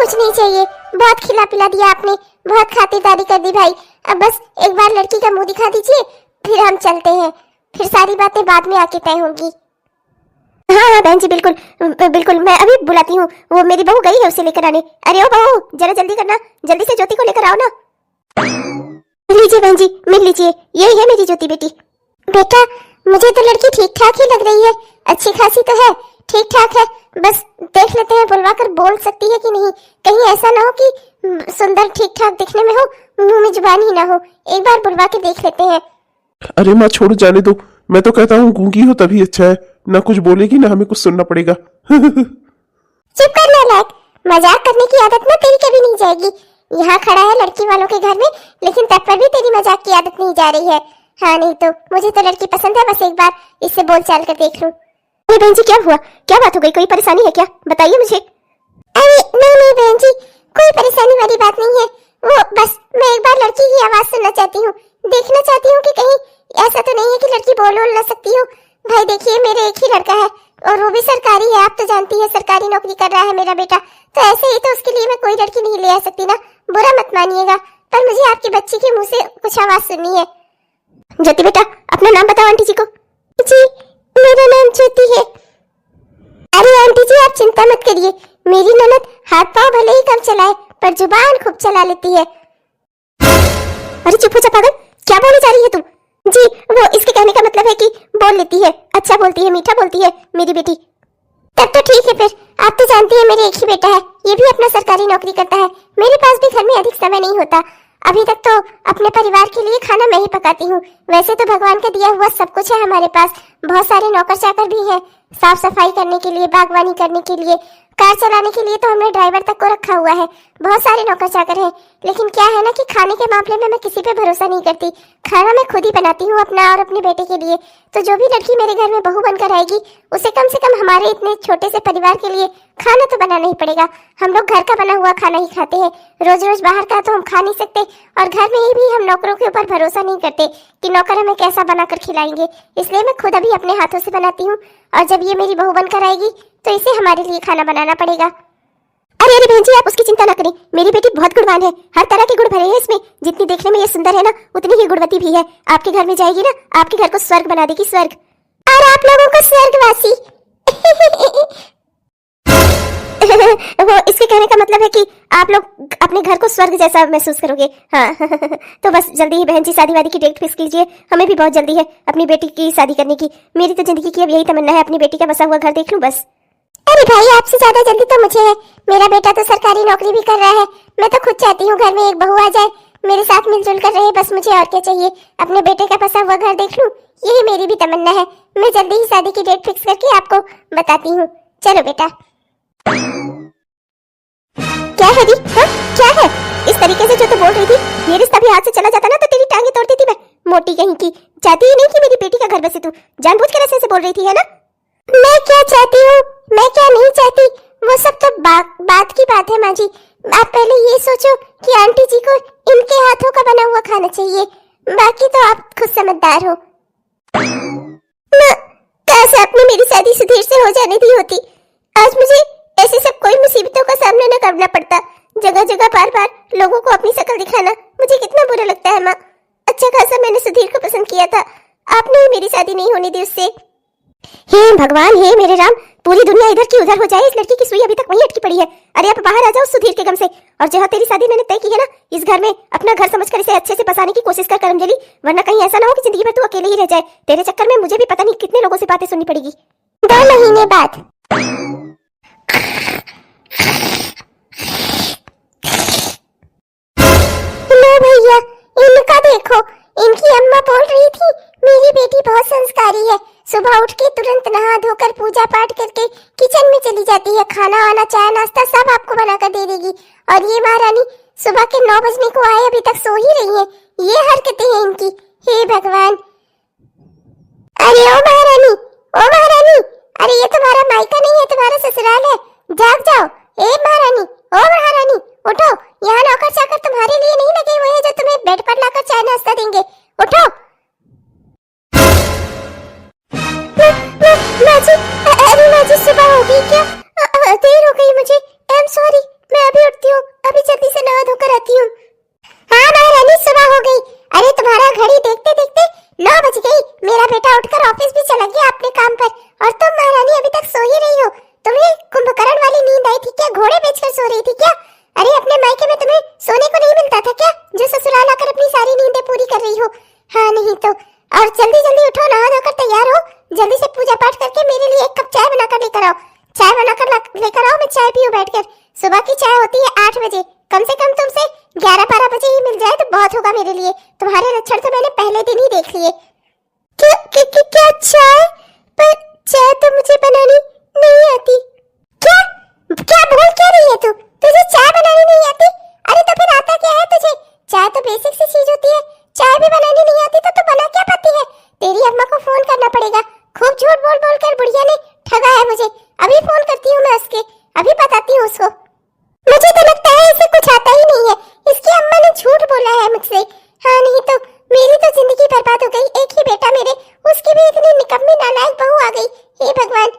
कुछ नहीं चाहिए, बहुत खिला पिला दिया आपने, बहुत खातिरदारी कर दी भाई। अब बस एक बार लड़की का मुंह दिखा दीजिए, फिर हम चलते हैं, फिर सारी बातें बाद में आके तय होंगी। हाँ हाँ बहन जी, बिल्कुल बिल्कुल, मैं अभी बुलाती हूँ। वो मेरी बहू गई है उसे लेकर आने। अरे ओ बहू, जरा जल्दी करना, जल्दी से ज्योति को लेकर आओ ना। लीजिए बहन जी, मिल लीजिए, यही है मेरी ज्योति बेटी। बेटा, मुझे तो लड़की ठीक ठाक ही लग रही है, अच्छी खासी तो है, ठीक ठाक है। बस देख लेते हैं बुलवा कर बोल सकती है कि नहीं, कहीं ऐसा ना हो कि सुंदर ठीक ठाक दिखने में हो, मुंह में जुबान ही ना हो। एक बार बुलवा के देख लेते हैं। अरे माँ छोड़, जाने दो, मैं तो कहता हूँ गूंगी हो तभी अच्छा है, ना कुछ बोलेगी ना हमें कुछ सुनना पड़ेगा। चुप कर नालायक, मजाक करने की आदत ना तेरी कभी नहीं जाएगी। यहाँ खड़ा है लड़की वालों के घर में, लेकिन तब पर भी तेरी मजाक की आदत नहीं जा रही है। हाँ नहीं तो मुझे तो लड़की पसंद है, बस एक बार इससे बोल चाल कर देख लूं। अरे बहन जी, क्या हुआ, क्या बात हो गई, कोई परेशानी है क्या, बताइए मुझे। अरे नहीं नहीं बहन जी, कोई परेशानी वाली बात नहीं है, वो बस मैं एक बार लड़की की आवाज सुनना चाहती हूँ, देखना चाहती हूँ कि कहीं ऐसा तो नहीं है कि लड़की बोल ना सकती हो। भाई देखिए, मेरे एक ही लड़का है और वो भी सरकारी है, आप तो जानती है सरकारी नौकरी कर रहा है मेरा बेटा, तो ऐसे ही तो उसके लिए मैं कोई लड़की नहीं ले आ सकती ना, बुरा मत मानिएगा, पर मुझे आपकी बच्ची के मुंह से कुछ आवाज सुननी है। ज्योति बेटा, अपना नाम बताओ आंटी जी को। जी मेरा नाम ज्योति है। अरे आंटी जी, आप चिंता मत करिए, मेरी ननद हाथ पांव भले ही कम चलाए पर जुबान खूब चला लेती है। अरे चुप हो जा पागल, क्या बोलने जा रही है तुम। जी वो इसके कहने का मतलब है कि बोल लेती है, अच्छा बोलती है, मीठा बोलती है मेरी बेटी। तब तो ठीक है, फिर आप तो जानती है मेरे एक ही बेटा है, ये भी अपना सरकारी नौकरी करता है, मेरे पास भी घर में अधिक समय नहीं होता। अभी तक तो अपने परिवार के लिए खाना मैं ही पकाती हूँ, वैसे तो भगवान का दिया हुआ सब कुछ है हमारे पास, बहुत सारे नौकर चाकर भी हैं, साफ सफाई करने के लिए, बागवानी करने के लिए, कार चलाने के लिए तो हमने ड्राइवर तक को रखा हुआ है, बहुत सारे नौकर चाकर हैं। लेकिन क्या है ना कि खाने के मामले में मैं किसी पे भरोसा नहीं करती, खाना मैं खुद ही बनाती हूँ अपना और अपने बेटे के लिए। तो जो भी लड़की मेरे घर में बहू बनकर आएगी, उसे कम से कम हमारे इतने छोटे से परिवार के लिए खाना तो बनाना ही पड़ेगा। हम लोग घर का बना हुआ खाना ही खाते हैं, रोज रोज बाहर का तो हम खा नहीं सकते, और घर में भी हम नौकरों के ऊपर भरोसा नहीं करते कि नौकर हमें कैसा बनाकर खिलाएंगे, इसलिए मैं खुद अभी अपने हाथों से बनाती हूँ, और जब ये मेरी बहू बनकर आएगी तो इसे हमारे लिए खाना बनाना पड़ेगा। अरे अरे बहन जी, आप उसकी चिंता ना करें, मेरी बेटी बहुत गुणवान है, हर तरह के गुण भरे हैं इसमें, जितनी देखने में ये सुंदर है ना उतनी ही गुणवती भी है। आपके घर में जाएगी ना, आपके घर को स्वर्ग बना देगी, स्वर्ग। और आप लोगों को स्वर्गवासी। वो इसके कहने का मतलब है कि आप लोग अपने घर को स्वर्ग जैसा महसूस करोगे। हाँ तो बस जल्दी ही बहन जी शादी वादी की डेट फिक्स कीजिए, हमें भी बहुत जल्दी है अपनी बेटी की शादी करने की। मेरी तो जिंदगी की अब यही तमन्ना है, अपनी बेटी का बसा हुआ घर देख लूं बस। अरे भाई, आपसे ज्यादा जल्दी तो मुझे है, मेरा बेटा तो सरकारी नौकरी भी कर रहा है, मैं तो खुद चाहती हूँ घर में एक बहू आ जाए, मेरे साथ मिलजुल कर रहे, बस मुझे और क्या चाहिए, अपने बेटे का बसा हुआ घर देख लूं, यही मेरी भी तमन्ना है। मैं जल्दी ही शादी की डेट फिक्स करके आपको बताती हूँ। चलो बेटा। क्या है दी? हाँ क्या है? इस तरीके से जो तो बोल रही थी, ये रिश्ता भी हाथ से चला जाता ना तो तेरी टांगे तोड़ देती मैं, मोटी कहीं की। चाहती ही नहीं कि मेरी बेटी का घर बसे तू, जानबूझकर ऐसे बोल रही थी है ना। मैं क्या चाहती हूँ, मैं क्या नहीं चाहती, वो सब तो बात की बात है माँ जी। आप पहले ये सोचो कि आंटी जी को इनके हाथों का बना हुआ खाना चाहिए, बाकी तो आप खुद समझदार हो। काश आपने मेरी शादी सुधीर से हो जाने दी होती, आज मुझे ऐसे सब कोई मुसीबतों का सामना न करना पड़ता। जगह जगह बार बार लोगों को अपनी शक्ल दिखाना मुझे कितना बुरा लगता है माँ। अच्छा खासा मैंने सुधीर को पसंद किया था, आपने ही मेरी शादी नहीं होने दी उससे। हे भगवान, हे मेरे राम, पूरी दुनिया इधर की उधर हो जाए, इस लड़की की सुई अभी तक वहीं अटकी पड़ी है। अरे आप बाहर आ जाओ सुधीर के गम से, और जहाँ तेरी शादी मैंने तय की है ना, इस घर में अपना घर समझकर इसे अच्छे से बसाने की कोशिश कर करमजली, वरना कहीं ऐसा ना हो कि जिंदगी भर तू अकेले ही रह जाए। तेरे चक्कर में मुझे भी पता नहीं कितने लोगों से बातें सुननी पड़ेगी। 2 महीने बाद। लो भैया, इनका देखो, इनकी अम्मा बोल रही थी मेरी बेटी बहुत संस्कारी है, सुबह उठ के तुरंत नहा धोकर पूजा पाठ करके किचन में चली जाती है, खाना वाना चाय नाश्ता सब आपको बनाकर दे देगी। और ये महारानी सुबह के 9 बजने को आए अभी तक सो ही रही है, ये हरकतें हैं इनकी। हे भगवान। अरे ओ महारानी, ओ महारानी, अरे ये तुम्हारा मायका नहीं है, तुम्हारा ससुराल है, जाग जाओ। ए महारानी, ओ महारानी, उठो, यहाँ नौकर चाकर तुम्हारे लिए नहीं लगे हुए हैं जो तुम्हें बेड पर लाकर चाय नाश्ता देंगे, उठो। माजी, अरे माजी सुबह हो गई क्या? देर हो गई मुझे, आई एम सॉरी, मैं अभी उठती हो रही थी क्या? अरे अपने मायके में तुम्हें सोने को नहीं मिलता था क्या, जो ससुराल आकर अपनी सारी नींदें पूरी कर रही हो? हाँ नहीं तो। और जल्दी जल्दी उठो, नहा धोकर तैयार हो, जल्दी से पूजा पाठ करके मेरे लिए 1 कप चाय बनाकर लेकर आओ। चाय बनाकर लेकर आओ, मैं चाय पीऊं बैठकर। सुबह की चाय होती है 8 बजे, कम से कम तुमसे 11-12 बजे ही मिल जाए तो बहुत होगा मेरे लिए। तुम्हारे लक्षण तो मैंने पहले दिन ही देख लिए। क्या चाय? पर चाय तो मुझे बनानी नहीं आती। क्या क्या बोल क्या रही है तू? तुझे चाय बनानी नहीं आती? अरे तो फिर आता क्या है तुझे? चाय तो बेसिक सी चीज होती है, चाय भी बनानी नहीं आती तो तू बना क्या पाती है? तेरी अम्मा को फोन करना पड़ेगा। खूब झूठ बोल बोल कर बुढ़िया ने ठगा है मुझे। अभी फोन करती हूँ मैं उसके, अभी बताती हूँ उसको। मुझे तो लगता है इसे कुछ आता ही नहीं है, इसकी अम्मा ने झूठ बोला है मुझसे। हाँ नहीं तो मेरी तो जिंदगी बर्बाद हो गई। एक ही बेटा मेरे, उसकी भी इतनी निकम्मी नालायक बहू आ गई। हे भगवान।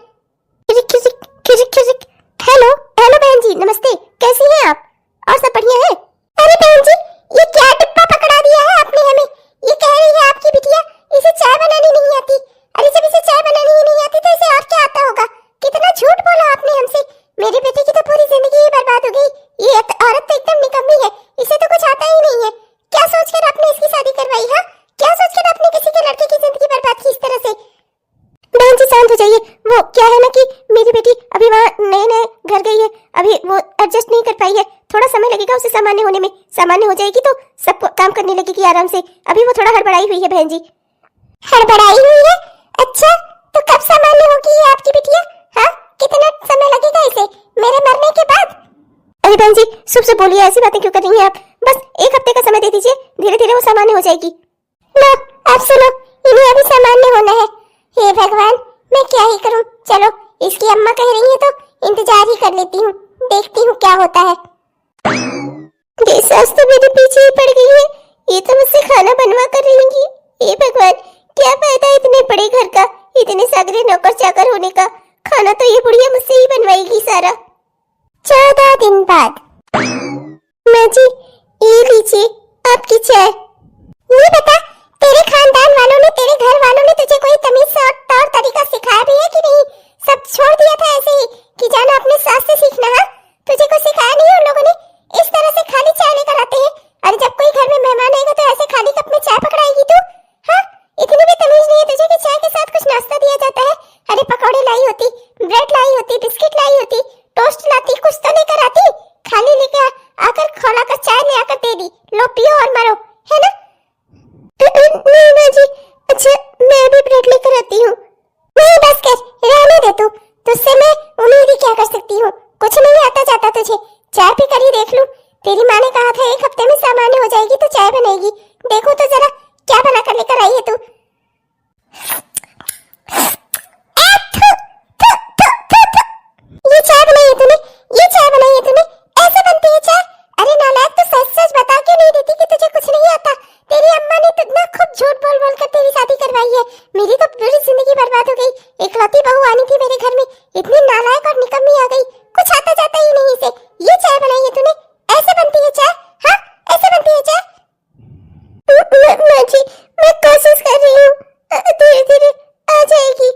हेलो हेलो बहन जी, नमस्ते, कैसी हैं आप? और सब बढ़िया है? अरे बहन जी, ये क्या डिब्बा पकड़ा दिया है आपने हमें? ये कह रही है आपकी बिटिया इसे चाय बनानी नहीं आती। अरे जब इसे चाय बनानी ही नहीं आती तो इसे और क्या आता होगा? कितना झूठ बोला आपने हमसे। मेरे बेटे की तो पूरी जिंदगी ही बर्बाद हो गई। ये औरत तो एकदम निकम्मी है, इसे तो कुछ आता ही नहीं है। क्या सोचकर आपने इसकी शादी करवाई? हाँ, क्या सोचकर आपने किसी के लड़के की जिंदगी बर्बाद की इस तरह से? बहन जी शांत हो जाइए। वो क्या है ना कि मेरी बेटी अभी वहाँ नए नए घर गई है, अभी वो एडजस्ट नहीं कर पाई है, थोड़ा समय लगेगा उसे सामान्य होने में। सामान्य हो जाएगी तो सब काम करने लगेगी आराम से। अभी वो थोड़ा हड़बड़ाई हुई है बहन जी। हड़बड़ाई हुई है? अच्छा, तो कब सामान्य होगी ये आपकी बिटिया? हाँ, कितना समय लगेगा इसे? मेरे मरने के बाद? अरे बहन जी शुभ से बोलिए, ऐसी बातें क्यों कर रही हैं आप? बस 1 हफ्ते का समय दे दीजिए, धीरे धीरे वो सामान्य हो जाएगी। लो अब सुनो, इन्हें अभी सामान्य होना है। हे भगवान, मैं क्या ही करूं। चलो, इसकी अम्मा कह रही है तो इंतजार ही कर लेती हूँ, देखती हूँ क्या होता है। ये सास तो मेरे पीछे ही पड़ गई है, ये तो मुझसे खाना बनवा कर रहेंगी। हे भगवान, क्या फायदा इतने बड़े घर का, इतने सागरे नौकर चाकर होने का? खाना तो ये बुढ़िया मुझसे ही बनवाएगी सारा। 14 दिन बाद। माँ जी, ये लीजिए आपकी चाय। ये बता, तेरे खानदान वालों ने, तेरे घर वालों ने तुझे कोई तमीज और तौर तरीका सिखाया भी है कि नहीं? सब छोड़ दिया था ऐसे ही कि जाना अपने सास से सीखना? हाँ, तुझे कुछ सिखाया नहीं उन लोगों ने? इस तरह से खाली चाय लेकर आते हैं। अरे जब कोई घर में मेहमान आएगा तो ऐसे खाली कप में चाय पकड़ाएगी तू? हाँ, इतनी भी तमीज नहीं है तुझे कि चाय के साथ कुछ नाश्ता दिया जाता है? अरे पकौड़े लाई होती, ब्रेड लाई होती, बिस्किट लाई होती, टोस्ट लाती, कुछ तो लेकर आती। खाली लेकर आकर खौलाकर चाय ले आकर दे दी, लो पियो और मरो, है ना? नहीं माँ जी, अच्छा मैं भी ब्रेड लेकर आती हूँ। नहीं बस कर, रहने दे तू, तुझसे मैं उम्मीद ही क्या कर सकती हूँ? कुछ नहीं आता जाता तुझे। चाय पी कर ही देख लूं। तेरी माँ ने कहा था 1 हफ्ते में सामान्य हो जाएगी तो चाय बनाएगी। देखो तो जरा क्या बना कर लेकर आई है तू। ये चाय बनाई है तूने? ये चाय बनाई है तूने? ऐसे बनती है चाय? अरे नालायक, तू सच सच बता क्यों नहीं देती कि तुझे कुछ नहीं आता? तेरी अम्मा ने तुझे खूब झूठ बोल बोल कर तेरी शादी करवाई है। मेरी तो पूरी जिंदगी बर्बाद हो गई। इकलौती बहू आनी थी मेरे घर में, इतनी नालायक और निकम्मी आ गई, कुछ आता जाता ही नहीं इसे। ये चाय बनाई है तूने? ऐसे बनती है चाय? हाँ, ऐसे बनती है चाय? माँ जी, मैं कोशिश कर रही हूँ, धीरे धीरे आ जाएगी।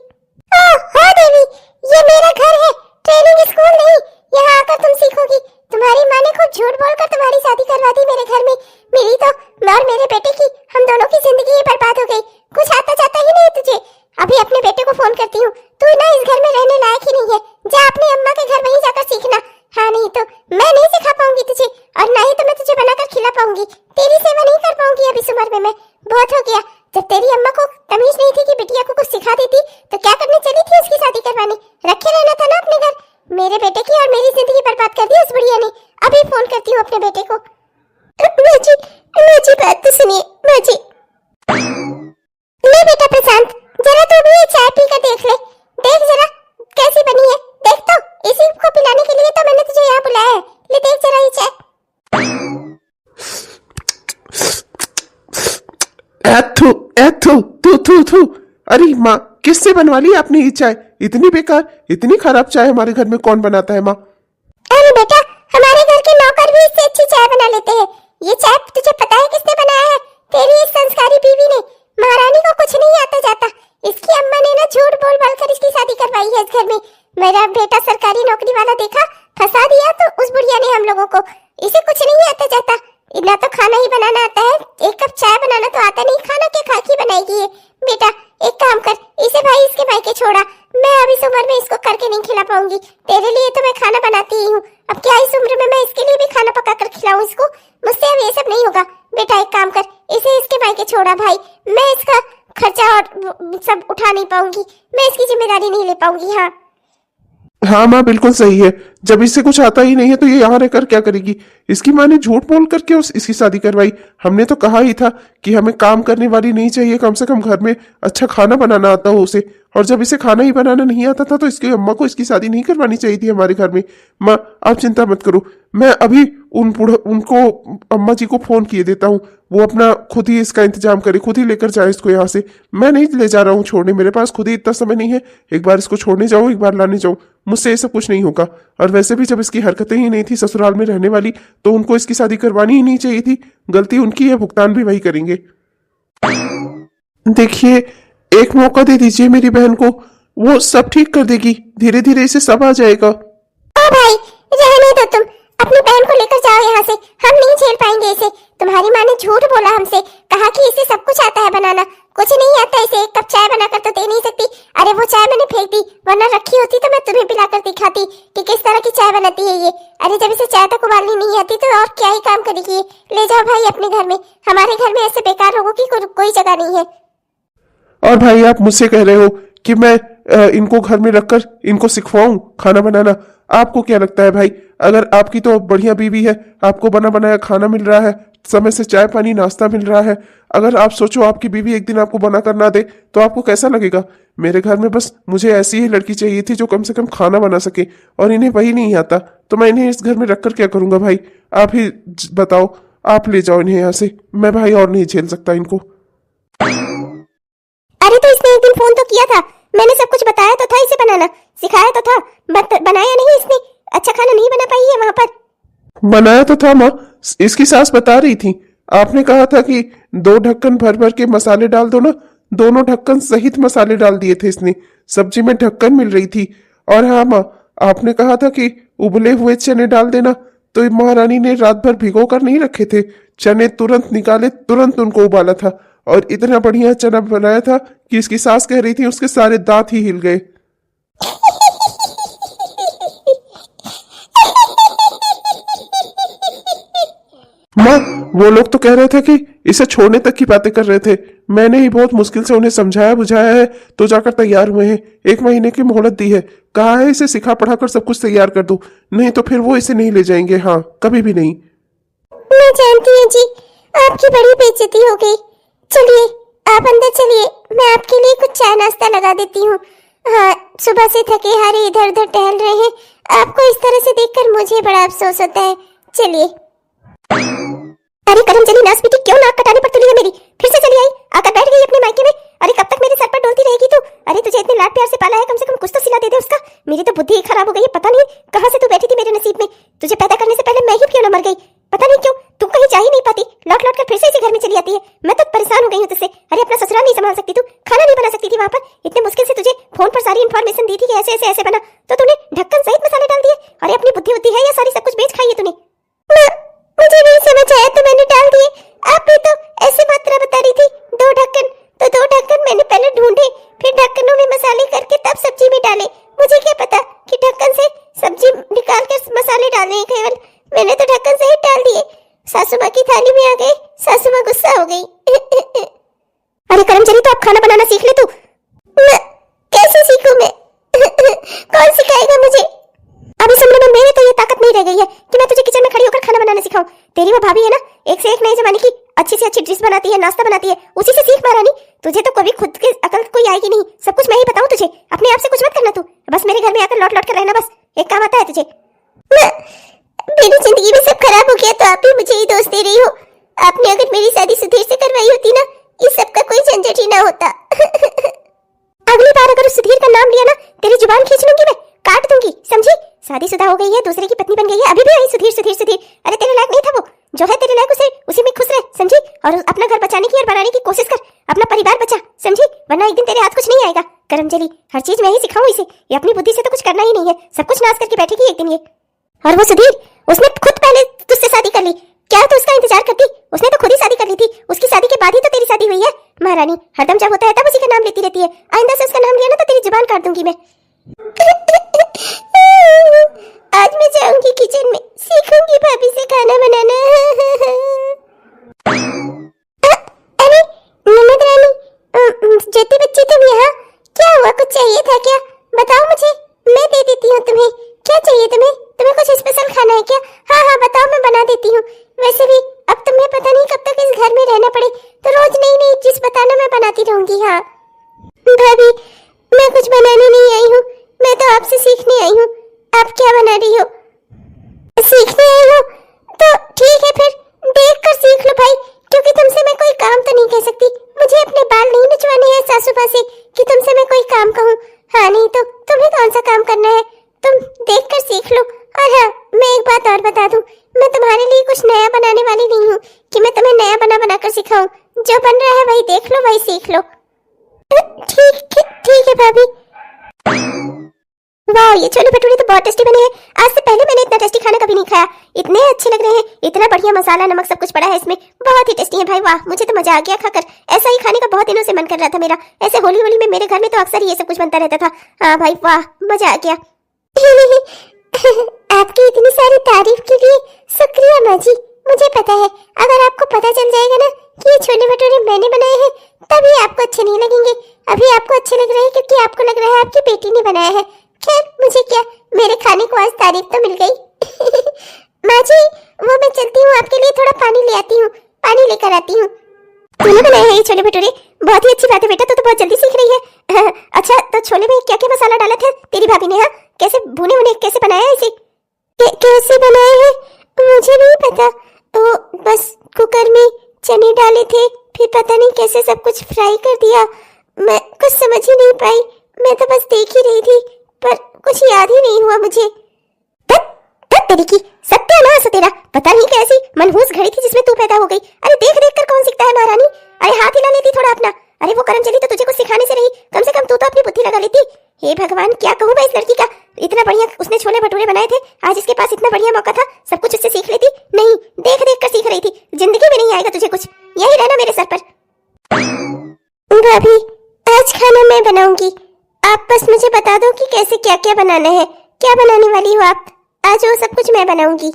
हाँ देवी, ये मेरा घर है, ट्रेनिंग स्कूल नहीं। यहाँ आकर तुम सीखोगी। तुम्हारी माँ ने खूब झूठ बोलकर तुम्हारी शादी करवा दी मेरे घर में। मेरी तो और मेरे बेटे की, हम दोनों की जिंदगी ही बर्बाद हो गई। कुछ आता जाता ही नहीं तुझे। अभी अपने बेटे को फोन करती हूँ। तू ना इस घर में रहने लायक ही नहीं है, जा अपनी अम्मा के घर वहीं जाकर सीखना। हाँ नहीं तो मैं नहीं सिखा पाऊंगी तुझे, और ना ही तो मैं तुझे बनाकर खिला पाऊंगी। तेरी सेवा नहीं कर पाऊंगी अब इस उम्र में मैं। बहुत हो गया। जब तेरी अम्मा को तमीज नहीं थी कि बिटिया को कुछ सिखा देती तो क्या करने चली थी उसकी शादी करवाने? रखे रहना था ना अपने घर। मेरे बेटे की और मेरी जिंदगी बर्बाद कर दी उस बुढ़िया ने। अभी फोन करती हूँ अपने बेटे को। माँ जी बात तो सुनिए माँ जी। ले बेटा प्रशांत, जरा तू भी ये चाय पी कर देख ले। देख जरा कैसी बनी है, देख तो। इसी को पिलाने के लिए तो मैंने तुझे यहाँ बुलाया है। ले देख जरा ये चाय। थू। अरे माँ, किससे बनवा ली आपने ये चाय? इतनी बेकार, इतनी खराब चाय हमारे घर में कौन बनाता है माँ? अरे बेटा, हमारे घर के नौकर भी इससे अच्छी चाय बना लेते हैं। ये चाय तुझे पता है किसने बनाया है? तेरी इस संस्कारी बीवी ने। महारानी को कुछ नहीं आता जाता। इसकी अम्मा ने ना झूठ बोल बोल कर इसकी शादी करवाई है इस घर में। मेरा बेटा सरकारी नौकरी वाला देखा फंसा दिया तो उस बुढ़िया ने हम लोगों को। इसे कुछ नहीं आता जाता, ना तो खाना ही बनाना आता है, एक कप चाय बनाना तो आता नहीं, खाना क्या खा के बनाएगी ये। बेटा एक काम कर, इसे भाई इसके मायके छोड़ा, मैं अब इस उम्र में इसको करके नहीं खिला पाऊंगी। तेरे लिए तो मैं खाना बनाती ही हूँ, अब क्या इस उम्र में मैं इसके लिए भी खाना पका कर खिलाऊं इसको? मुझसे अब ये सब नहीं होगा। बेटा एक काम कर, इसे इसके मायके छोड़ा भाई, मैं इसका खर्चा और सब उठा नहीं पाऊंगी, मैं इसकी जिम्मेदारी नहीं ले पाऊंगी। हाँ हाँ माँ बिल्कुल सही है, जब इससे कुछ आता ही नहीं है तो ये यहाँ रहकर क्या करेगी? इसकी माँ ने झूठ बोल करके इसकी शादी करवाई। हमने तो कहा ही था कि हमें काम करने वाली नहीं चाहिए, कम से कम घर में अच्छा खाना बनाना आता हो उसे। और जब इसे खाना ही बनाना नहीं आता था तो इसकी अम्मा को इसकी शादी नहीं करवानी चाहिए थी हमारे घर में। माँ आप चिंता मत करो, मैं अभी उनको अम्मा जी को फोन किए देता हूँ, वो अपना खुद ही इसका इंतजाम करे, खुद ही लेकर जाए इसको यहाँ से। मैं नहीं ले जा रहा हूँ छोड़ने, मेरे पास खुद ही इतना समय नहीं है, एक बार इसको छोड़ने जाऊँ एक बार लाने जाऊँ, मुझसे ये सब कुछ नहीं होगा। और वैसे भी जब इसकी हरकतें ही नहीं थी ससुराल में रहने वाली तो उनको इसकी शादी करवानी ही नहीं चाहिए थी। गलती उनकी है, भुगतान भी वही करेंगे। देखिए एक मौका दे दीजिए मेरी बहन को, वो सब ठीक कर देगी, धीरे धीरे इसे सब आ जाएगा। ओ भाई रहने दो, तुम अपनी बहन को लेकर जाओ यहाँ से, हम नहीं झेल पाएंगे इसे। तुम्हारी माँ ने झूठ बोला हमसे, कहा कि इसे सब कुछ आता है बनाना, कुछ नहीं आता इसे, एक कप चाय बनाकर तो दे नहीं सकती। अरे वो चाय मैंने फेंक दी, वरना रखी होती तो मैं तुम्हें पिलाकर दिखाती कि किस तरह की चाय बनाती है ये। अरे जब इसे चाय तक उबालनी नहीं आती तो और क्या ही काम करेगी ये। ले जाओ भाई अपने घर में, हमारे घर में ऐसे बेकार लोगों की कोई जगह नहीं है। और भाई आप मुझसे कह रहे हो कि मैं इनको घर में रखकर इनको सिखवाऊं खाना बनाना? आपको क्या लगता है भाई, अगर आपकी तो बढ़िया बीवी है, आपको बना बनाया खाना मिल रहा है, समय से चाय पानी नाश्ता मिल रहा है, अगर आप सोचो आपकी बीवी एक दिन आपको बना कर ना दे तो आपको कैसा लगेगा? मेरे घर में बस मुझे ऐसी ही लड़की चाहिए थी जो कम से कम खाना बना सके, और इन्हें वही नहीं आता, तो मैं इन्हें इस घर में रखकर क्या करूंगा? भाई आप ही बताओ, आप ले जाओ इन्हें यहाँ से, मैं भाई और नहीं झेल सकता इनको। अरे तो इसने एक दिन फोन तो किया था, मैंने सब कुछ बताया तो था, इसे बनाना सिखाया तो था, बनाया नहीं इसने, अच्छा खाना नहीं बना पाई है वहां पर। बनाया तो था माँ, इसकी सास बता रही थी, आपने कहा था कि 2 ढक्कन भर भर के मसाले डाल दो ना, दोनों ढक्कन सहित मसाले डाल दिए थे इसने, सब्जी में ढक्कन मिल रही थी। और हाँ माँ आपने कहा था कि उबले हुए चने डाल देना, तो महारानी ने रात भर भिगो कर नहीं रखे थे चने, तुरंत निकाले, तुरंत उनको उबाला था, और इतना बढ़िया चना बनाया था कि इसकी सास कह रही थी उसके सारे दांत ही हिल गए। माँ वो लोग तो कह रहे थे कि इसे छोड़ने तक की बातें कर रहे थे, मैंने ही बहुत मुश्किल से उन्हें समझाया बुझाया है तो जाकर तैयार हुए हैं। 1 महीने की मोहलत दी है, कहा है इसे सिखा पढ़ा कर सब कुछ तैयार कर दो, नहीं तो फिर वो इसे नहीं ले जाएंगे। हाँ कभी भी नहीं। मैं जानती हूँ जी, आपकी बड़ी बेइज्जती हो गई। चलिए आप अंदर चलिए, मैं आपके लिए कुछ चाय नाश्ता लगा देती हूँ। हाँ सुबह से थके हारे इधर उधर टहल रहे हैं, आपको इस तरह से देखकर मुझे बड़ा अफसोस होता है। चलिए। अरे करम चली नास बेटी, क्यों नाक कटाने पर तुली है मेरी? फिर से चली आई, आकर बैठ गई अपने मायके में। अरे कब तक मेरे सर पर डोलती रहेगी तू? अरे तुझे इतने लाड प्यार से पाला है, कम से कम कुछ तो सिला दे दे उसका। मेरी तो बुद्धि ही खराब हो गई है, पता नहीं कहाँ से तू बैठी थी मेरे नसीब में। तुझे पैदा करने से पहले मैं ही क्यों न मर गई, पता नहीं क्यों तू कहीं जा ही नहीं पाती, लौट लौट कर फिर से इसी घर में चली आती है। मैं तो परेशान हो गई हूँ तुझसे। अरे अपना ससुराल नहीं संभाल सकती तू, खाना नहीं बना सकती थी वहाँ पर? इतने मुश्किल से तुझे फोन पर सारी इन्फॉर्मेशन दी थी कि ऐसे ऐसे ऐसे बना, तो तूने ढक्कन सहित मसाले डाल दिए। अरे अपनी बुद्धि होती है या सारी सब कुछ बेच खाई है तूने? मुझे नहीं समझ आया तो मैंने डाल दिए। आप भी तो ऐसे मात्रा बता रही थी, 2 ढक्कन, तो 2 ढक्कन मैंने पहले ढूंढे, फिर ढक्कनों में मसाले करके तब सब्जी में डाले। मुझे क्या पता कि ढक्कन से सब्जी निकाल कर मसाले डालने हैं केवल, मैंने तो ढक्कन से ही डाल दिए। सासू माँ की थाली में आ गए, सासू माँ गुस्सा हो गई। अरे करमचली तो अब खाना बनाना सीख ले तू। मैं कैसे सीखूं मैं? कौन सिखाएगा मुझे? अब इस उम्र में मेरे तो ये ताकत नहीं रह गई है कि मैं तुझे किचन में खड़ी होकर खाना बनाना सिखाऊं। तेरी वो भाभी है ना, एक से एक नए जमाने की अच्छी से अच्छी डिश बनाती है, नाश्ता बनाती है, उसी से सीख महारानी। तुझे तो कभी खुद की अकल कोई आएगी नहीं, सब कुछ मैं ही बताऊं तुझे। अपने आप से कुछ मत करना तू, बस मेरे घर में आकर लौट लौट कर रहना, बस एक काम आता है तुझे। मेरी जिंदगी में सब खराब हो गया तो आप ही मुझे ही दोष दे रही हो। आपने अगर मेरी शादी सुधीर से करवाई होती ना, इस सब का कोई झंझट ही ना होता। अगली बार अगर उस सुधीर का नाम लिया ना, तेरी जुबान खींच लूंगी, मैं काट दूंगी, समझी? शादीशुदा हो गई है, दूसरे की पत्नी बन गई है, अभी भी आई सुधीर सुधीर सुधीर। अरे तेरे लायक नहीं था वो, जो है तेरे लायक उसी में खुश रह, समझी? और अपना घर बचाने की और बनाने की कोशिश कर, अपना परिवार बचा, समझी? वरना एक दिन तेरे हाथ कुछ नहीं आएगा। करमचली हर चीज मैं ही सिखाऊं इसे, ये अपनी बुद्धि से तो कुछ करना ही नहीं है, सब कुछ नाश करके बैठेगी एक दिन ये। और वो सुधीर, उसने खुद पहले तुझसे शादी कर ली, क्या तू उसका इंतजार करती? उसने तो खुद ही शादी कर ली थी, उसकी शादी के बाद ही तो तेरी शादी हुई है। महारानी हरदम जब होता है तब उसी का नाम लेती रहती है, आइंदा से उसका नाम लिया ना तो तेरी जुबान काट दूंगी मैं। आज मैं जाऊंगी किचन में, सीखूंगी भाभी से खाना बनाना। अरे ननद रानी, ज्योति बच्ची तुम यहाँ, क्या हुआ? कुछ चाहिए था क्या? बताओ मुझे, मैं दे देती हूँ तुम्हें। क्या चाहिए तुम्हें? तुम्हें कुछ स्पेशल खाना है क्या? हाँ हाँ बताओ, मैं बना देती हूँ। वैसे भी अब तुम्हें पता नहीं कब तक इस घर में रहना पड़े, तो रोज नई नई चीज बताना, मैं बनाती रहूंगी। हाँ भाभी, मैं कुछ बनाने नहीं आई हूँ, मैं तो आपसे सीखने आई हूँ। आप क्या बना रही हो? सीखने आई हो तो ठीक है, फिर देख कर सीख लो भाई, क्योंकि तुमसे मैं कोई काम तो नहीं कह सकती। मुझे अपने बाल नहीं नचवाने हैं सासू माँ से कि तुमसे मैं कोई काम कहूँ। हाँ नहीं तो तुम्हें कौन सा काम करना है, तुम देख कर सीख लो। और हाँ, मैं एक बात और बता दूं, मैं तुम्हारे लिए कुछ नया बनाने वाली नहीं हूँ कि मैं तुम्हें नया बना कर सिखाऊं। जो बन रहा है वही देख लो, वही सीख लो। ठीक है भाभी। वाह, ये छोले भटूरे तो बहुत टेस्टी बने हैं। आज से पहले मैंने इतना टेस्टी खाना कभी नहीं खाया। इतने अच्छे लग रहे हैं, इतना बढ़िया मसाला नमक सब कुछ पड़ा है इसमें, बहुत ही टेस्टी है भाई। वाह, मुझे तो मजा आ गया खाकर। ऐसा ही खाने का बहुत दिनों से मन कर रहा था मेरा। ऐसे होली होली में मेरे घर में तो अक्सर ये सब कुछ बनता रहता था। हाँ भाई वाह, मजा आ गया। आपकी इतनी सारी तारीफ के लिए शुक्रिया माँ जी। मुझे पता है अगर आपको पता चल जाएगा ना कि ये छोले भटूरे मैंने बनाए हैं, तभी आपको अच्छे नहीं लगेंगे। अभी आपको अच्छे लग रहे हैं क्योंकि आपको लग रहा है आपकी बेटी ने बनाया है। खैर मुझे क्या, मेरे खाने को आज तारीफ तो मिल गई। माँ जी, वो मैं चलती हूँ, आपके लिए थोड़ा पानी ले आती हूँ, पानी लेकर आती हूँ। तूने बनाए हैं ये छोले भटूरे? बहुत ही अच्छी बात है बेटा, तू तो बहुत जल्दी सीख रही है। अच्छा, तो छोले में क्या क्या मसाला डाला था तेरी भाभी ने? हाँ, कैसे भुने भुने कैसे बनाया इसे? कैसे बनाए हैं मुझे नहीं पता, तो बस कुकर में चने डाले थे, फिर पता नहीं कैसे सब कुछ फ्राई कर दिया। मैं कुछ समझ ही नहीं पाई, मैं तो बस देख ही रही थी, पर कुछ याद ही नहीं हुआ मुझे। तेरी की सत्यानाश तेरा, पता नहीं कैसी मनहूस घड़ी थी जिसमें तू पैदा हो गई। अरे देख देख कर कौन सीखता है महारानी? अरे हाथ हिला लेती थोड़ा अपना। अरे वो करम चली तो तुझे कुछ सिखाने से रही, कम से कम तू तो अपनी बुद्धि लगा लेती। हे भगवान, क्या कहूँ मैं इस लड़की का। इतना बढ़िया उसने छोले भटूरे बनाए थे, आज इसके पास इतना बढ़िया मौका था, सब कुछ उससे सीख लेती। नहीं, देख देख कर सीख रही थी। जिंदगी में नहीं आएगा तुझे कुछ, यही रहना मेरे सर पर। भाभी, आज खाना मैं बनाऊंगी, आप बस मुझे बता दो कि कैसे क्या क्या बनाना है। क्या बनाने वाली हो आप? आज वो सब कुछ मैं बनाऊंगी।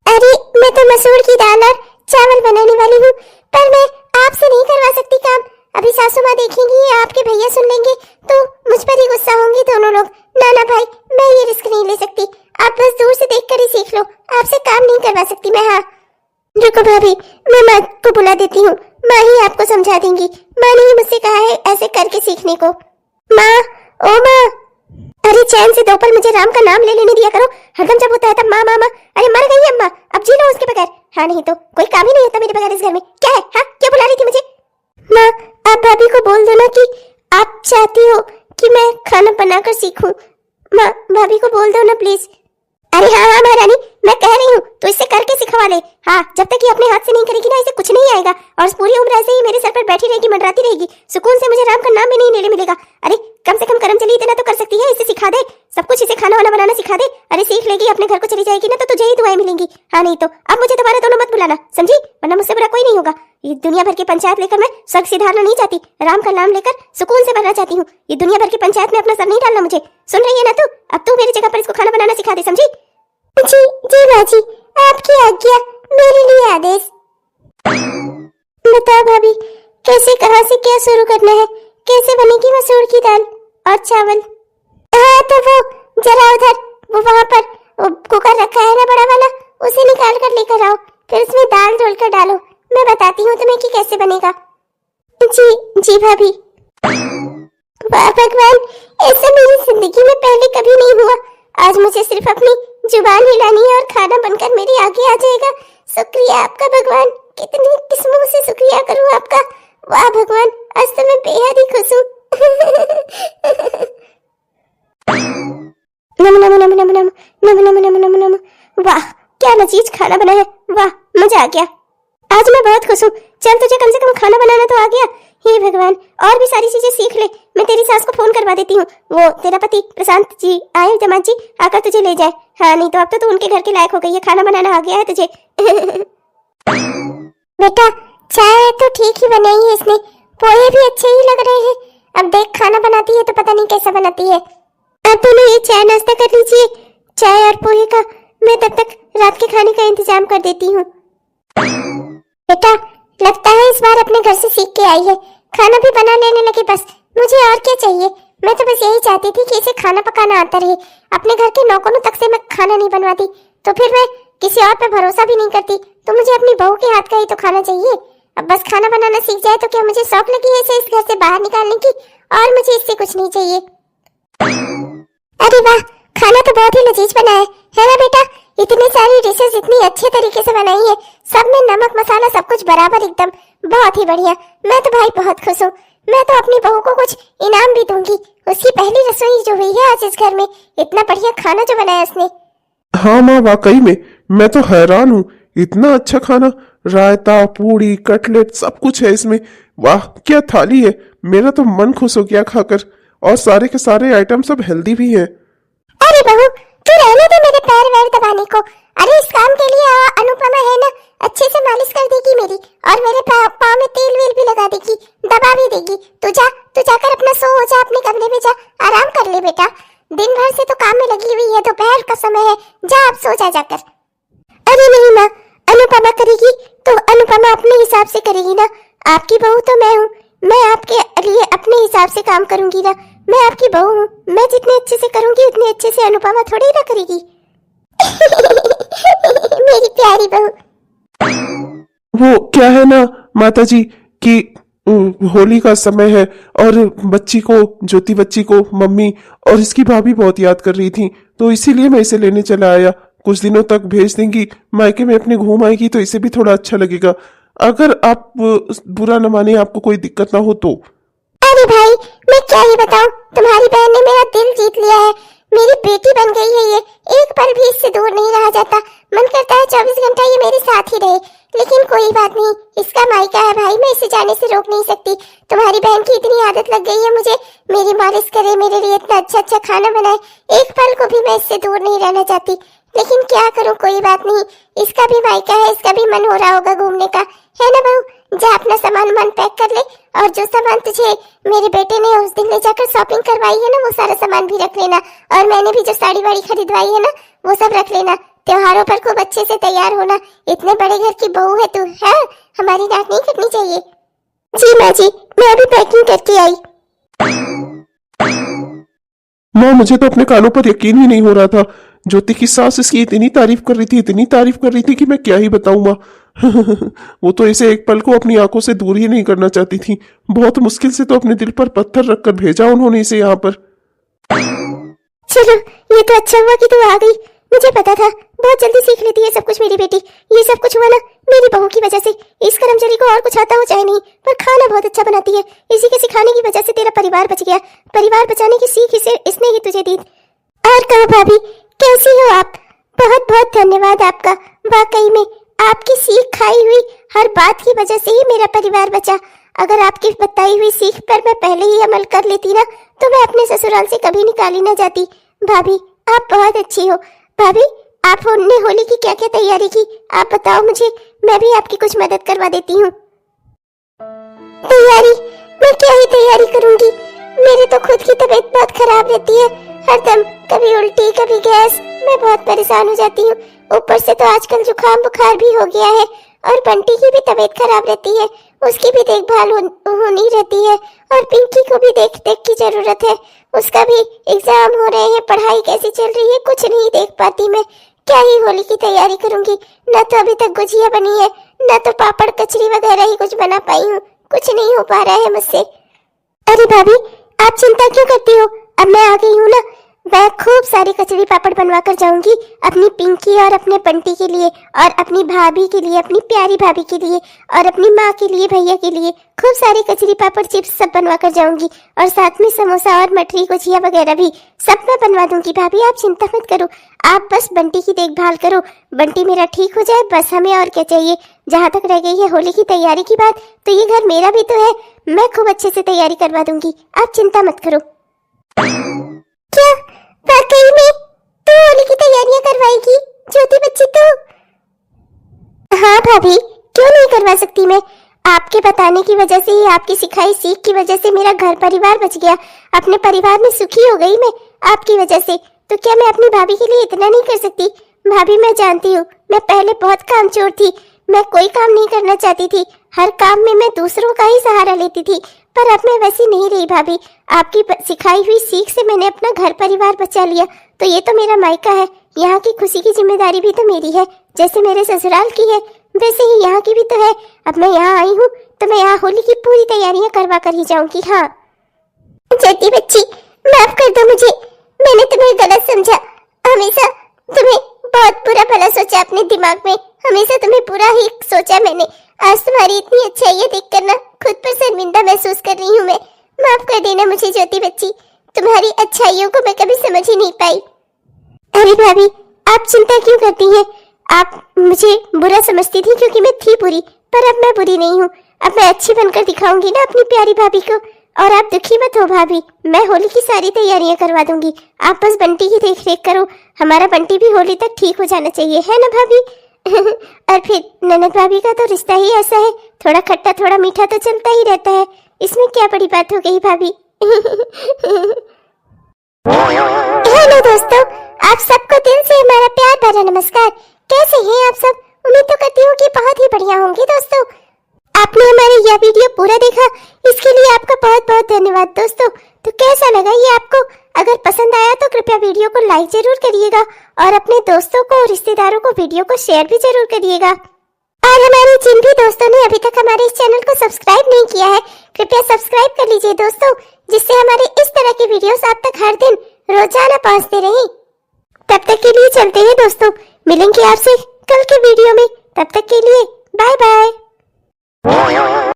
अरे मैं तो मसूर की दाल और चावल बनाने वाली हूँ, पर मैं आपसे नहीं करवा सकती काम। अभी सासू माँ देखेंगी, आपके भैया सुन लेंगे तो मुझ पर ही गुस्सा होंगे दोनों लोग। ना भाई, मैं ये रिस्क नहीं ले सकती। आप बस दूर से देखकर ही सीख लो, आपसे काम नहीं करवा सकती मैं। हाँ रुको भाभी, मैं माँ को बुला देती हूँ, माँ ही आपको समझा देंगी। माँ ने ही मुझसे कहा है ऐसे करके सीखने को। माँ, ओ माँ। अरे चैन से दोपहर मुझे राम का नाम ले लेने दिया करो, हरदम जब होता है तब माँ माँ माँ। अरे मर गई अम्मा, अब जी लो उसके बगैर। हाँ नहीं तो कोई काम ही नहीं होता मेरे बगैर इस घर में। क्या है? हाँ, क्या बुला रही थी मुझे? माँ, आप भाभी को बोल दो ना कि आप चाहती हो कि मैं खाना बनाकर सीखूं। माँ, भाभी को बोल दो ना प्लीज। अरे हाँ हाँ महारानी, मैं कह रही हूँ तो इससे करके सिखवा ले। हाँ, जब तक ये अपने हाथ से नहीं करेगी ना, इसे कुछ नहीं आएगा, और पूरी उम्र ऐसे ही मेरे सर पर बैठी रहेगी, मंडराती रहेगी। सुकून से मुझे राम का नाम भी नहीं लेने मिलेगा। अरे कम से कम करम चली इतना तो कर सकती है, इसे सिखा दे सब कुछ, इसे खाना वाना बनाना सिखा दे। अरे सीख लेगी, अपने घर को चली जाएगी ना तो तुझे ही दुआएं मिलेंगी। हाँ नहीं तो अब मुझे दोबारा दोनों मत बुलाना, समझी? वरना मुझसे बुरा कोई नहीं होगा। ये दुनिया भर की पंचायत लेकर मैं स्वर्ग सिधारना नहीं चाहती, राम का नाम लेकर सुकून से मरना चाहती हूँ। ये दुनिया भर की पंचायत में अपना सर नहीं डालना मुझे, सुन रही है ना तू? अब तू मेरी जगह पर इसको खाना बनाना सिखा दे, समझी? जी जी माँ जी, आपकी आज्ञा, मेरे लिए आदेश। बताओ भाभी, कैसे कहाँ से क्या शुरू करना है? कैसे बनेगी मसूर की दाल और चावल? हाँ तो वो जरा उधर, वो वहाँ पर वो कुकर रखा है ना बड़ा वाला, उसे निकाल कर लेकर आओ, फिर उसमें दाल धुल कर डालो। मैं बताती हूँ तुम्हें कि कैसे बनेगा। जी जी भाभी। वाह भगवान, ऐसा मेरी जिंदगी में पहले कभी नहीं हुआ। आज मुझे सिर्फ अपनी जुबान हिलानी है और खाना बनकर मेरे आगे आ जाएगा। शुक्रिया आपका भगवान, कितनी किस्मों से शुक्रिया करूं आपका। वाह भगवान, आज तो मैं बेहद ही खुश हूँ। नम नम नम नम नम नम नम नम नम नम। वाह क्या लजीज खाना बना है, वाह मजा आ गया। आज मैं बहुत खुश हूँ। चल तुझे कम से कम खाना बनाना तो आ गया। हे भगवान, और भी सारी चीजें सीख ले। मैं तेरी सास को फोन करवा देती हूँ, वो तेरा पति प्रशांत जी आए, जमात जी आकर तुझे ले जाए। हाँ नहीं तो अब तो तू उनके घर के लायक हो गई है, खाना बनाना आ गया है तुझे। बेटा चाय तो ठीक ही बनाई है इसने, पोहे भी अच्छे ही लग रहे हैं। अब देख खाना बनाती है तो पता नहीं कैसा बनाती है। अब दोनों ये चाय नाश्ता कर लीजिए, चाय और पोहे का। मैं तब तक रात के खाने का इंतजाम कर देती हूँ। बेटा लगता है इस बार अपने घर से सीख के आई है, खाना भी बना लेने लगी। बस मुझे और क्या चाहिए, मैं तो बस यही चाहती थी कि इसे खाना पकाना आता रहे। अपने घर के नौकरों तक से मैं खाना नहीं बनवाती तो फिर मैं किसी और पे भरोसा भी नहीं करती। तो मुझे अपनी बहू के हाथ का ही तो खाना चाहिए। अब बस खाना बनाना सीख जाए तो क्या मुझे शौक लगी है इसे इस घर से बाहर निकालने की, और मुझे इससे कुछ नहीं चाहिए। अरे वाह, खाना तो बहुत ही लजीज बना है ना बेटा? इतनी सारी डिशेस इतनी अच्छे तरीके से बनाई है, सब में नमक मसाला सब कुछ बराबर एकदम, बहुत ही बढ़िया। मैं तो भाई बहुत खुश हूँ। मैं तो अपनी बहू को कुछ इनाम भी दूंगी, उसकी पहली रसोई जो हुई है आज इस घर में। इतना बढ़िया खाना जो बनाया उसने। हाँ माँ, वाकई में मैं तो हैरान हूँ, इतना अच्छा खाना, रायता पूड़ी कटलेट सब कुछ है इसमें। वाह क्या थाली है, मेरा तो मन खुश हो गया खाकर। और सारे के सारे आइटम सब हेल्दी भी हैं। अरे बहू तू रहने दे मेरे पैर वैर दबाने को। अरे इस काम के लिए अनुपमा है ना, अच्छे से मालिश कर देगी मेरी, और मेरे पाँव में तेल वेल भी लगा देगी, दबा भी देगी। तू जाकर अपना सो हो जा, अपने कमरे में जा, आराम कर ले बेटा। दिन भर से तो काम में लगी हुई है, दोपहर का समय है, जा अब सो जा जाकर। अरे नहीं माँ, अनुपमा करेगी तो अनुपमा अपने हिसाब से करेगी ना। आपकी बहू तो मैं हूँ, मैं आपके लिए अपने हिसाब से काम करूंगी ना। मैं आपकी बहू हूँ, मैं जितने अच्छे से करूंगी उतने अच्छे से अनुपमा थोड़ी ना करेगी। मेरी प्यारी बहू। वो क्या है ना माता जी कि होली का समय है और बच्ची को, ज्योति बच्ची को मम्मी और इसकी भाभी बहुत याद कर रही थी, तो इसीलिए मैं इसे लेने चला आया। कुछ दिनों तक भेज देंगी, मायके में अपने घूम आएगी तो इसे भी थोड़ा अच्छा लगेगा। अगर आप बुरा न माने, आपको कोई दिक्कत ना हो तो। अरे भाई मैं क्या ही बताऊं, तुम्हारी बहन ने मेरा दिल जीत लिया है, मेरी बेटी बन गई है ये। एक पल भी इससे दूर नहीं रहा जाता, मन करता है 24 घंटा ये मेरे साथ ही रहे। लेकिन कोई बात नहीं, इसका मायका है भाई, मैं इसे जाने से रोक नहीं सकती। तुम्हारी बहन की इतनी आदत लग गई है मुझे, मेरी मालिश करे, मेरे लिए इतना अच्छा अच्छा खाना बनाए, एक पल को भी मैं इससे दूर नहीं रहना चाहती। लेकिन क्या करूं, कोई बात नहीं, इसका भी मायका है, इसका भी मन हो रहा होगा घूमने का, है ना बहू? जा अपना सामान मन पैक कर ले, और जो सामान तुझे मेरे बेटे ने उस दिन ले जाकर शॉपिंग करवाई है ना, वो सारा सामान भी रख लेना। और मैंने भी जो साड़ी वाड़ी खरीदवाई है ना, वो सब रख लेना। त्योहारों पर खूब अच्छे से तैयार होना, इतने बड़े घर की बहू है तू, है? हमारी डांट नहीं कटनी चाहिए। जी माँ जी, मैं अभी पैकिंग करके आई। माँ मुझे तो अपने कानों पर यकीन ही नहीं हो रहा था। ज्योति की सास इसकी इतनी तारीफ कर रही थी, इतनी तारीफ कर रही थी कि मैं क्या ही बताऊं माँ। वो तो इसे एक पल को अपनी आंखों से दूर ही नहीं करना चाहती थी। बहुत मुश्किल से तो अपने दिल पर पत्थर रखकर भेजा उन्होंने इसे यहाँ पर। चलो ये तो अच्छा हुआ कि तू आ गई, मुझे पता था बहुत जल्दी सीख लेती है सब कुछ मेरी बेटी। ये सब कुछ हुआ ना मेरी बहू की वजह से। इस कर्मचारी को और कुछ आता हो चाहे नहीं, पर खाना बहुत अच्छा बनाती है। इसी के सिखाने की वजह से तेरा परिवार बच गया। परिवार बचाने की सीख इसने ही तुझे दी। और कहो भाभी कैसी हो आप? बहुत बहुत धन्यवाद आपका, वाकई में आपकी सीख खाई हुई हर बात की वजह से ही मेरा परिवार बचा। अगर आपकी बताई हुई सीख पर मैं पहले ही अमल कर लेती ना, तो मैं अपने ससुराल से कभी निकाली ना जाती। भाभी आप बहुत अच्छी हो। भाभी आपने होली की क्या क्या तैयारी की, आप बताओ मुझे, मैं भी आपकी कुछ मदद करवा देती हूँ। तैयारी? मैं क्या ही तैयारी करूंगी, मेरी तो खुद की तबीयत बहुत खराब रहती है हरदम, कभी उल्टी कभी गैस, मैं बहुत परेशान हो जाती हूँ। ऊपर से तो आजकल जुकाम बुखार भी हो गया है, और बंटी की भी तबीयत खराब रहती है, उसकी भी देखभाल होनी रहती है, और पिंकी को भी देख देख की जरूरत है, उसका भी एग्जाम हो रहे हैं, पढ़ाई कैसी चल रही है कुछ नहीं देख पाती मैं। क्या ही होली की तैयारी करूंगी, न तो अभी तक गुजिया बनी है, न तो पापड़ कचरी वगैरह ही कुछ बना पाई हूँ, कुछ नहीं हो पा रहा है मुझसे। अरे भाभी आप चिंता क्यों करती हो, अब मैं आ गई हूँ ना, मैं खूब सारे कचड़ी पापड़ बनवा कर जाऊंगी अपनी पिंकी और अपने बंटी के लिए, और अपनी भाभी के लिए, अपनी प्यारी भाभी के लिए, और अपनी माँ के लिए, भैया के लिए खूब सारे कचड़ी पापड़ चिप्स सब बनवा कर जाऊंगी, और साथ में समोसा और मठरी गुजिया वगैरह भी सब मैं बनवा दूंगी। भाभी आप चिंता मत करो, आप बस बंटी की देखभाल करो, बंटी मेरा ठीक हो जाए, बस हमें और क्या चाहिए। जहाँ तक रह गई है होली की तैयारी की बात, तो ये घर मेरा भी तो है, मैं खूब अच्छे से तैयारी करवा दूंगी, आप चिंता मत करो। क्या वाकई में तू होली की तैयारियां करवाएगी ज्योति बच्ची? तो हाँ भाभी, क्यों नहीं करवा सकती मैं। आपके बताने की वजह से ही, आपकी सिखाई सीख की वजह से मेरा घर परिवार बच गया, अपने परिवार में सुखी हो गई मैं आपकी वजह से। तो क्या मैं अपनी भाभी के लिए इतना नहीं कर सकती? भाभी मैं जानती हूँ, मैं पहले बहुत कामचोर थी, मैं कोई काम नहीं करना चाहती थी, हर काम में मैं दूसरों का ही सहारा लेती थी, पर अब मैं वैसी नहीं रही भाभी। आपकी सिखाई हुई सीख से मैंने अपना घर परिवार बचा लिया, तो ये तो मेरा मायका है, यहाँ की खुशी की जिम्मेदारी भी तो मेरी है, जैसे मेरे ससुराल की है वैसे ही यहाँ की भी तो है। अब मैं यहाँ आई हूँ तो मैं यहाँ होली की पूरी तैयारियां करवा कर ही जाऊंगी। हाँ ज्योति बच्ची, माफ कर दो मुझे, मैंने तुम्हें गलत समझा, हमेशा तुम्हें बहुत बुरा भला सोचा अपने दिमाग में, हमेशा तुम्हें बुरा ही सोचा मैंने। आज तुम्हारी इतनी अच्छाई देख कर ना खुद पर शर्मिंदा महसूस कर रही हूँ मैं। माफ कर देना मुझे ज्योति बच्ची, तुम्हारी अच्छाइयों को मैं कभी समझ ही नहीं पाई। अरे भाभी आप चिंता क्यों करती हैं? आप मुझे बुरा समझती थी क्योंकि मैं थी बुरी, पर अब मैं बुरी नहीं हूँ, अब मैं अच्छी बनकर दिखाऊंगी ना अपनी प्यारी भाभी को। और आप दुखी मत हो भाभी, मैं होली की सारी तैयारियां करवा दूंगी, आप बस बंटी की देख रेख करो, हमारा बंटी भी होली तक ठीक हो जाना चाहिए, है ना भाभी? और फिर ननद भाभी का तो रिश्ता ही ऐसा है, थोड़ा खट्टा थोड़ा मीठा तो चलता ही रहता है, इसमें क्या बड़ी बात हो गई भाभी। हेलो दोस्तों, आप सबको दिल से हमारा प्यार भरा नमस्कार। कैसे हैं आप सब? उम्मीद तो करती हूँ कि बहुत ही बढ़िया होंगे। दोस्तों आपने हमारी यह वीडियो पूरा देखा, इसके लिए आपका बहुत बहुत धन्यवाद। दोस्तों तो कैसा लगा ये आपको? अगर पसंद आया तो कृपया वीडियो को लाइक जरूर करिएगा, और अपने दोस्तों को, रिश्तेदारों को वीडियो को शेयर भी जरूर करिएगा। और हमारे जिन भी दोस्तों ने अभी तक हमारे इस चैनल को सब्सक्राइब नहीं किया है, कृपया सब्सक्राइब कर लीजिए दोस्तों, जिससे हमारे इस तरह के वीडियोस आप तक हर दिन रोजाना पहुंचते रहें। तब तक के लिए चलते हैं दोस्तों, मिलेंगे आपसे कल के वीडियो में, तब तक के लिए बाय बाय।